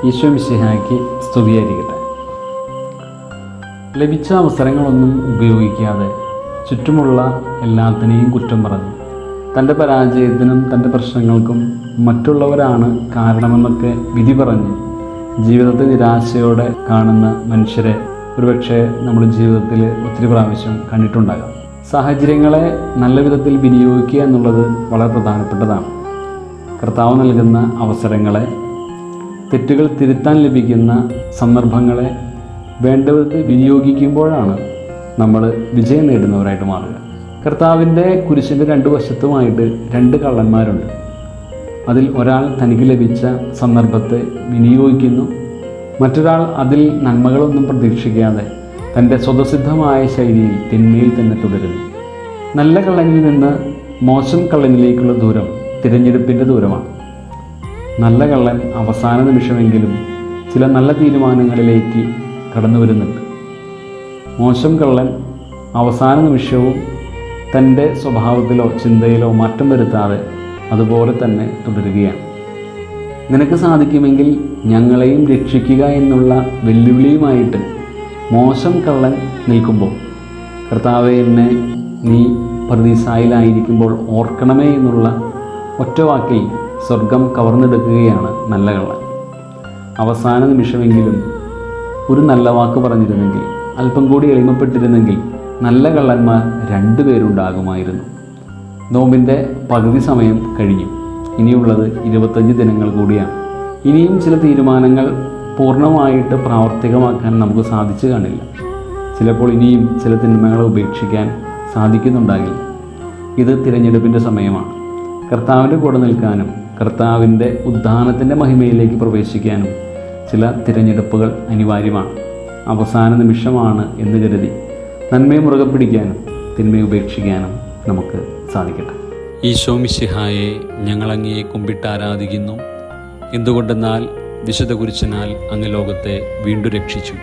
ഈശോ മിശിഹായ്ക്ക് സ്തുതിയായിരിക്കട്ടെ. ലഭിച്ച അവസരങ്ങളൊന്നും ഉപയോഗിക്കാതെ ചുറ്റുമുള്ള എല്ലാത്തിനെയും കുറ്റം പറഞ്ഞ് തൻ്റെ പരാജയത്തിനും തൻ്റെ പ്രശ്നങ്ങൾക്കും മറ്റുള്ളവരാണ് കാരണമെന്നൊക്കെ വിധി പറഞ്ഞ് ജീവിതത്തെ നിരാശയോടെ കാണുന്ന മനുഷ്യരെ ഒരുപക്ഷെ നമ്മുടെ ജീവിതത്തിൽ ഒത്തിരി പ്രാവശ്യം കണ്ടിട്ടുണ്ടാകാം. സാഹചര്യങ്ങളെ നല്ല വിധത്തിൽ വിനിയോഗിക്കുക എന്നുള്ളത് വളരെ പ്രധാനപ്പെട്ടതാണ്. കർത്താവ് നൽകുന്ന അവസരങ്ങളെ, തെറ്റുകൾ തിരുത്താൻ ലഭിക്കുന്ന സന്ദർഭങ്ങളെ വേണ്ട വിധത്തിൽ വിനിയോഗിക്കുമ്പോഴാണ് നമ്മൾ വിജയം നേടുന്നവരായിട്ട് മാറുക. കർത്താവിൻ്റെ കുരിശിൻ്റെ രണ്ട് വശത്തുമായിട്ട് രണ്ട് കള്ളന്മാരുണ്ട്. അതിൽ ഒരാൾ തനിക്ക് ലഭിച്ച സന്ദർഭത്തെ വിനിയോഗിക്കുന്നു, മറ്റൊരാൾ അതിൽ നന്മകളൊന്നും പ്രതീക്ഷിക്കാതെ തൻ്റെ സ്വതസിദ്ധമായ ശൈലിയിൽ തിന്മയിൽ തന്നെ തുടരുന്നു. നല്ല കള്ളനിൽ നിന്ന് മോശം കള്ളനിലേക്കുള്ള ദൂരം തിരഞ്ഞെടുപ്പിൻ്റെ ദൂരമാണ്. നല്ല കള്ളൻ അവസാന നിമിഷമെങ്കിലും ചില നല്ല തീരുമാനങ്ങളിലേക്ക് കടന്നു വരുന്നുണ്ട്. മോശം കള്ളൻ അവസാന നിമിഷവും തൻ്റെ സ്വഭാവത്തിലോ ചിന്തയിലോ മാറ്റം വരുത്താതെ അതുപോലെ തന്നെ തുടരുകയാണ്. നിനക്ക് സാധിക്കുമെങ്കിൽ ഞങ്ങളെയും രക്ഷിക്കുക എന്നുള്ള വെല്ലുവിളിയുമായിട്ട് മോശം കള്ളൻ നിൽക്കുമ്പോൾ, കർത്താവേ എന്നെ നീ പറുദീസായിലായിരിക്കുമ്പോൾ ഓർക്കണമേ എന്നുള്ള ഒറ്റ വാക്കിൽ സ്വർഗം കവർന്നെടുക്കുകയാണ് നല്ല കള്ളൻ. അവസാന നിമിഷമെങ്കിലും ഒരു നല്ല വാക്ക് പറഞ്ഞിരുന്നെങ്കിൽ, അല്പം കൂടി എളിമപ്പെട്ടിരുന്നെങ്കിൽ നല്ല കള്ളന്മാർ രണ്ടുപേരുണ്ടാകുമായിരുന്നു. നോമ്പിൻ്റെ പകുതി സമയം കഴിഞ്ഞു. ഇനിയുള്ളത് 25 ദിനങ്ങൾ കൂടിയാണ്. ഇനിയും ചില തീരുമാനങ്ങൾ പൂർണ്ണമായിട്ട് പ്രാവർത്തികമാക്കാൻ നമുക്ക് സാധിച്ചു കാണില്ല. ചിലപ്പോൾ ഇനിയും ചില തിന്മകളെ ഉപേക്ഷിക്കാൻ സാധിക്കുന്നുണ്ടാകില്ല. ഇത് തിരഞ്ഞെടുപ്പിൻ്റെ സമയമാണ്. കർത്താവിൻ്റെ കൂടെ നിൽക്കാനും കർത്താവിൻ്റെ ഉദ്ധാനത്തിൻ്റെ മഹിമയിലേക്ക് പ്രവേശിക്കാനും ചില തിരഞ്ഞെടുപ്പുകൾ അനിവാര്യമാണ്. അവസാന നിമിഷമാണ് എന്ന് കരുതി നന്മയെ മുറുകെ പിടിക്കാനും തിന്മയെ ഉപേക്ഷിക്കാനും നമുക്ക് സാധിക്കട്ടെ. ഈശോ മിശിഹായെ ഞങ്ങളങ്ങയെ കുമ്പിട്ട് ആരാധിക്കുന്നു. എന്തുകൊണ്ടെന്നാൽ വിശുദ്ധ കുരിശിനാൽ അങ്ങ് ലോകത്തെ വീണ്ടും രക്ഷിച്ചു.